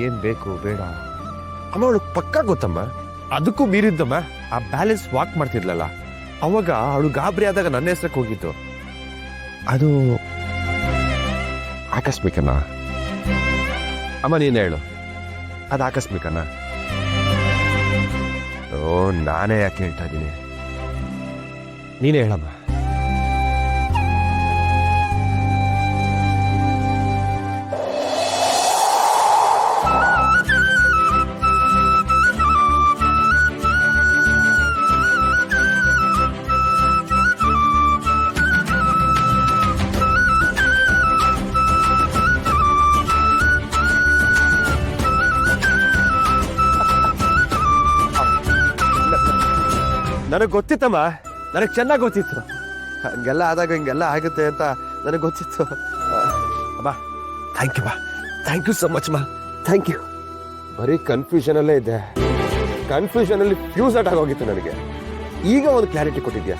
ಏನ್ ಬೇಕು ಬೇಡ ಅಮ್ಮ ಅವಳು ಪಕ್ಕ ಗೊತ್ತಮ್ಮ. ಅದಕ್ಕೂ ಮೀರಿದ್ದಮ್ಮ ಆ ಬ್ಯಾಲೆನ್ಸ್ ವಾಕ್ ಮಾಡ್ತಿರ್ಲಲ್ಲ, ಅವಾಗ ಅವಳು ಗಾಬರಿ ಆದಾಗ ನನ್ನ ಹೆಸರಕ್ಕೆ ಹೋಗಿತ್ತು. ಅದು ಆಕಸ್ಮಿಕನಾ ಅಮ್ಮ? ನೀನು ಹೇಳು, ಅದು ಆಕಸ್ಮಿಕನಾ? ಓ, ನಾನೇ ಯಾಕೆ ಹೇಳ್ತಾ ಇದ್ದೀನಿ, ನೀನೇ ಹೇಳಮ್ಮ. ನನಗೆ ಗೊತ್ತಿತ್ತಮ್ಮ, ನನಗೆ ಚೆನ್ನಾಗಿ ಗೊತ್ತಿತ್ತು. ಹಂಗೆಲ್ಲ ಆದಾಗ ಹಿಂಗೆಲ್ಲ ಆಗುತ್ತೆ ಅಂತ ನನಗೆ ಗೊತ್ತಿತ್ತು. ಅಮ್ಮ ಥ್ಯಾಂಕ್ ಯು ಮಾ, ಥ್ಯಾಂಕ್ ಯು ಸೊ ಮಚ್ ಮಾ, ಥ್ಯಾಂಕ್ ಯು. ಬರೀ ಕನ್ಫ್ಯೂಷನಲ್ಲೇ ಇದ್ದೆ, ಕನ್ಫ್ಯೂಷನಲ್ಲಿ ಫ್ಯೂಸ್ ಔಟ್ ಆಗೋಗಿತ್ತು ನನಗೆ. ಈಗ ಒಂದು ಕ್ಲಾರಿಟಿ ಕೊಟ್ಟಿದ್ಯಾ,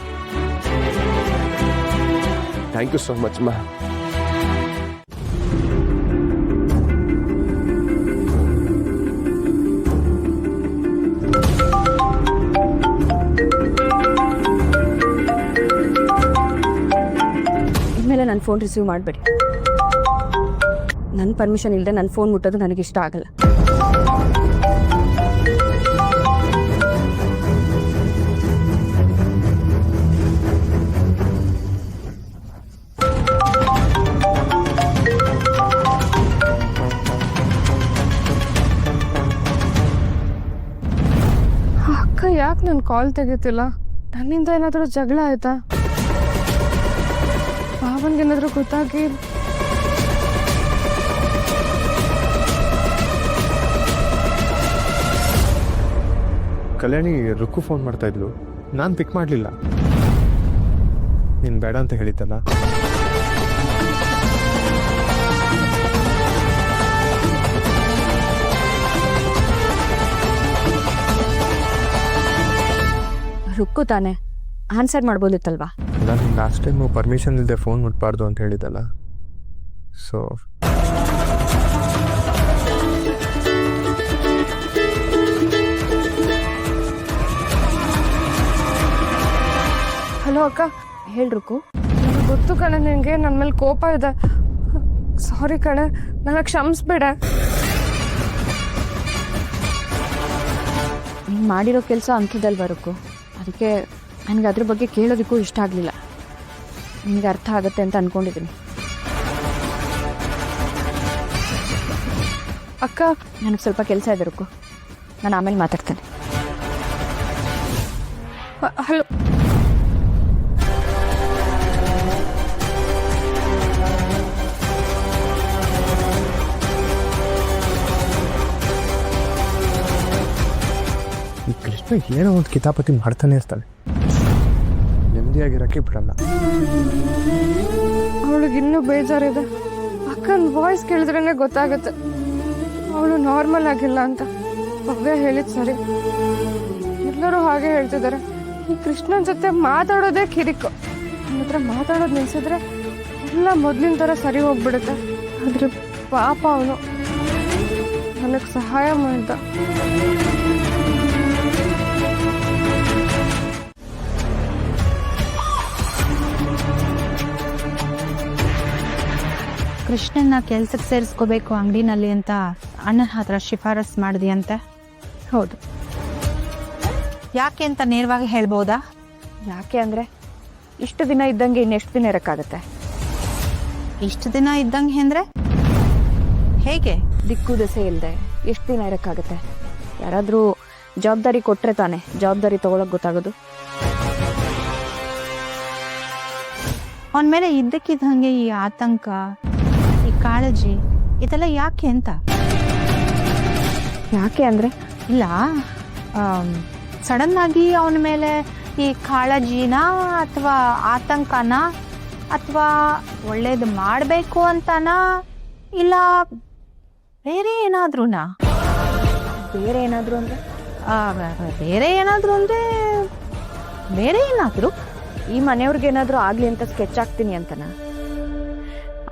ಥ್ಯಾಂಕ್ ಯು ಸೋ ಮಚ್ ಮಾ. ಇನ್ಮೇಲೆ ನನ್ನ ಫೋನ್ ರಿಸೀವ್ ಮಾಡಬೇಡಿ. ನನ್ನ ಪರ್ಮಿಷನ್ ಇಲ್ಲದೆ ನನ್ನ ಫೋನ್ ಮುಟ್ಟೋದು ನನಗಿಷ್ಟ ಆಗಲ್ಲ. ಅಕ್ಕ ಯಾಕೆ ನನ್ನ ಕಾಲ್ ತೆಗಿತಿಲ್ಲ? ನನ್ನಿಂದ ಏನಾದರೂ ಜಗಳ ಆಯ್ತಾ? ಭಾವನ್ಗೇನಾದರೂ ಗೊತ್ತಾಗಿ ಕಲ್ಯಾಣಿ ರುಕ್ಕು ಫೋನ್ ಮಾಡ್ತಾ ಇದ್ಲು, ನಾನು ಪಿಕ್ ಮಾಡಲಿಲ್ಲ. ನೀನು ಬೇಡ ಅಂತ ಹೇಳಿದ್ದಲ್ಲ. ರುಕ್ಕು ತಾನೆ, ಆನ್ಸರ್ ಮಾಡ್ಬೋದಿತ್ತಲ್ವಾ? ನಾನು ಲಾಸ್ಟ್ ಟೈಮು ಪರ್ಮಿಷನ್ ಇಲ್ಲದೆ ಫೋನ್ ಮುಟ್ಬಾರ್ದು ಅಂತ ಹೇಳಿದ್ದಲ್ಲ. ಸೊ ಹಲೋ ಅಕ್ಕ. ಹೇಳಿ ರುಕ್ಕು. ನನಗೆ ಗೊತ್ತು ಕಣೆ ನಿನಗೆ ನನ್ನ ಮೇಲೆ ಕೋಪ ಇದೆ. ಸಾರಿ ಕಣೆ, ನನಗೆ ಕ್ಷಮಿಸ್ಬೇಡ. ನೀನು ಮಾಡಿರೋ ಕೆಲಸ ಅಂಥದ್ದಲ್ವ ರುಕ್ಕು, ಅದಕ್ಕೆ ನನಗೆ ಅದ್ರ ಬಗ್ಗೆ ಕೇಳೋದಕ್ಕೂ ಇಷ್ಟ ಆಗಲಿಲ್ಲ. ನಿನಗೆ ಅರ್ಥ ಆಗುತ್ತೆ ಅಂತ ಅಂದ್ಕೊಂಡಿದ್ದೀನಿ. ಅಕ್ಕ, ನನಗೆ ಸ್ವಲ್ಪ ಕೆಲಸ ಇದೆ ರುಕ್ಕು, ನಾನು ಆಮೇಲೆ ಮಾತಾಡ್ತೇನೆ. ಹಲೋ. ಈ ಕೃಷ್ಣ ಏನೋ ಒಂದು ಕಿತಾಪತಿ ಮಾಡ್ತಾನೆ ಇರ್ತಾನೆ, ನೆಮ್ಮದಿಯಾಗಿರೋಕ್ಕೆ ಬಿಡಲ್ಲ. ಅವಳಿಗೆ ಇನ್ನೂ ಬೇಜಾರಿದೆ. ಅಕ್ಕನ ವಾಯ್ಸ್ ಕೇಳಿದ್ರೇ ಗೊತ್ತಾಗುತ್ತೆ ಅವಳು ನಾರ್ಮಲ್ ಆಗಿಲ್ಲ ಅಂತ. ಭವ್ಯ ಹೇಳಿದ್ ಸರಿ, ಎಲ್ಲರೂ ಹಾಗೆ ಹೇಳ್ತಿದ್ದಾರೆ. ಈ ಕೃಷ್ಣನ ಜೊತೆ ಮಾತಾಡೋದೇ ಕಿರಿಕು. ನನ್ನ ಹತ್ರ ಮಾತಾಡೋದು ನಿಲ್ಸಿದ್ರೆ ಎಲ್ಲ ಮೊದಲಿನ ಥರ ಸರಿ ಹೋಗ್ಬಿಡುತ್ತೆ. ಆದ್ರೆ ಪಾಪ ಅವನು ನನಗೆ ಸಹಾಯ ಮಾಡ್ದ. ಕೃಷ್ಣನ್ನ ಕೆಲ್ಸಕ್ಕೆ ಸೇರಿಸ್ಕೋಬೇಕು ಅಂಗಡಿನಲ್ಲಿ ಅಂತ ಅಣ್ಣನ ಹತ್ರ ಶಿಫಾರಸ್ ಮಾಡಿದೆಯಂತೆ. ಹೌದು. ಯಾಕೆ ಅಂತ ನೇರವಾಗಿ ಹೇಳ್ಬೋದಾ? ಯಾಕೆ ಅಂದರೆ ಇಷ್ಟು ದಿನ ಇದ್ದಂಗೆ ಇನ್ನೆಷ್ಟು ದಿನ ಇರೋಕ್ಕಾಗತ್ತೆ? ಇಷ್ಟು ದಿನ ಇದ್ದಂಗೆ ಅಂದರೆ ಹೇಗೆ? ದಿಕ್ಕು ದೆಸೆ ಇಲ್ಲದೆ ಎಷ್ಟು ದಿನ ಇರೋಕ್ಕಾಗತ್ತೆ? ಯಾರಾದರೂ ಜವಾಬ್ದಾರಿ ಕೊಟ್ಟರೆ ತಾನೆ ಜವಾಬ್ದಾರಿ ತೊಗೊಳಕ್ಕೆ ಗೊತ್ತಾಗೋದು. ಅವನ ಮೇಲೆ ಇದ್ದಕ್ಕಿದ್ದಂಗೆ ಈ ಆತಂಕ, ಈ ಕಾಳಜಿ ಇದೆಲ್ಲ ಯಾಕೆ ಅಂತ? ಯಾಕೆ ಅಂದರೆ ಇಲ್ಲ, ಸಡನ್ ಆಗಿ ಅವನ ಮೇಲೆ ಈ ಕಾಳಜಿನ ಅಥವಾ ಆತಂಕನ ಅಥವಾ ಒಳ್ಳೇದು ಮಾಡಬೇಕು ಅಂತನಾ ಇಲ್ಲ ಬೇರೆ ಏನಾದ್ರೂನಾ? ಬೇರೆ ಏನಾದರೂ ಅಂದರೆ ಬೇರೆ ಏನಾದರೂ ಅಂದರೆ ಬೇರೆ ಏನಾದರೂ ಈ ಮನೆಯವ್ರಿಗೇನಾದರೂ ಆಗಲಿ ಅಂತ ಸ್ಕೆಚ್ ಹಾಕ್ತೀನಿ ಅಂತನಾ?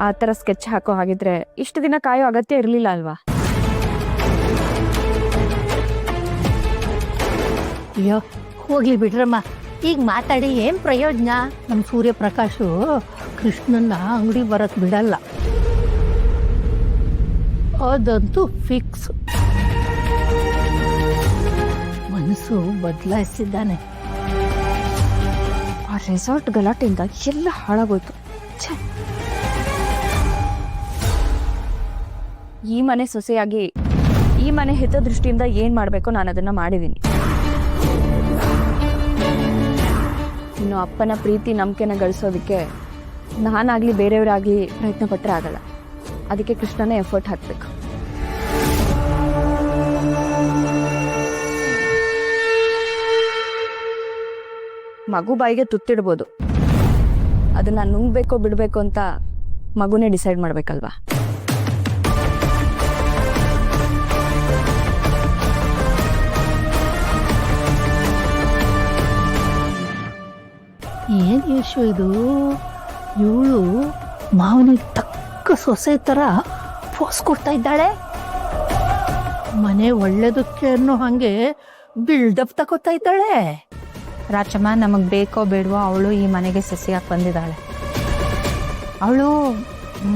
ಆ ಥರ ಸ್ಕೆಚ್ ಹಾಕೋ ಹಾಗಿದ್ರೆ ಇಷ್ಟು ದಿನ ಕಾಯೋ ಅಗತ್ಯ ಇರಲಿಲ್ಲ ಅಲ್ವಾ? ಅಯ್ಯೋ ಹೋಗ್ಲಿ ಬಿಡ್ರಮ್ಮ, ಈಗ ಮಾತಾಡಿ ಏನು ಪ್ರಯೋಜನ? ನಮ್ಮ ಸೂರ್ಯಪ್ರಕಾಶು ಕೃಷ್ಣನ್ನ ಅಂಗಡಿ ಬರಕ್ ಬಿಡಲ್ಲ, ಅದಂತೂ ಫಿಕ್ಸ್. ಮನಸ್ಸು ಬದಲಾಯಿಸಿದ್ದಾನೆ. ಆ ರೆಸಾರ್ಟ್ ಗಲಾಟೆಯಿಂದ ಎಲ್ಲ ಹಾಳಾಗೋಯ್ತು. ಛೆ, ಈ ಮನೆ ಸೊಸೆಯಾಗಿ ಈ ಮನೆ ಹಿತದೃಷ್ಟಿಯಿಂದ ಏನು ಮಾಡಬೇಕೋ ನಾನು ಅದನ್ನು ಮಾಡಿದ್ದೀನಿ. ಇನ್ನು ಅಪ್ಪನ ಪ್ರೀತಿ ನಂಬಿಕೆನ ಗಳಿಸೋದಕ್ಕೆ ನಾನಾಗಲಿ ಬೇರೆಯವರಾಗಲಿ ಪ್ರಯತ್ನ ಪಟ್ಟರೆ ಆಗಲ್ಲ. ಅದಕ್ಕೆ ಕೃಷ್ಣನೇ ಎಫರ್ಟ್ ಹಾಕಬೇಕು. ಮಗು ಬಾಯಿಗೆ ತುತ್ತಿಡ್ಬೋದು, ಅದನ್ನು ನುಂಗ್ಬೇಕೋ ಬಿಡಬೇಕು ಅಂತ ಮಗುನೇ ಡಿಸೈಡ್ ಮಾಡಬೇಕಲ್ವಾ? ಏನು ಯಶು ಇದು? ಇವಳು ಮಾವನಿಗೆ ತಕ್ಕ ಸೊಸೆ ಥರ ಪೋಸ್ ಕೊಡ್ತಾ ಇದ್ದಾಳೆ. ಮನೆ ಒಳ್ಳೇದಕ್ಕೆ ಅನ್ನೋ ಹಾಗೆ ಬಿಲ್ಡಪ್ ತಗೋತಾ ಇದ್ದಾಳೆ. ರಾಚಮ್ಮ, ನಮಗೆ ಬೇಕೋ ಬೇಡವೋ ಅವಳು ಈ ಮನೆಗೆ ಸೊಸೆಯಾಗಿ ಬಂದಿದ್ದಾಳೆ. ಅವಳು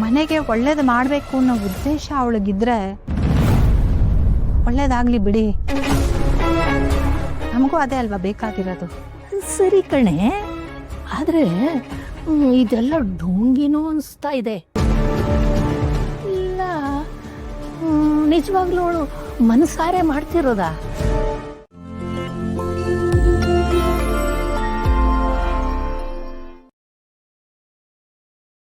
ಮನೆಗೆ ಒಳ್ಳೇದು ಮಾಡಬೇಕು ಅನ್ನೋ ಉದ್ದೇಶ ಅವಳಿಗಿದ್ರೆ ಒಳ್ಳೇದಾಗ್ಲಿ ಬಿಡಿ. ನಮಗೂ ಅದೇ ಅಲ್ವಾ ಬೇಕಾಗಿರೋದು. ಸರಿ ಕಣೆ, ಆದರೆ ಇದೆಲ್ಲ ಢೋಂಗಿನೂ ಅನಿಸ್ತಾ ಇದೆ. ಇಲ್ಲ, ನಿಜವಾಗ್ಲೂ ಅವಳು ಮನಸಾರೆ ಮಾಡ್ತಿರೋದಾ?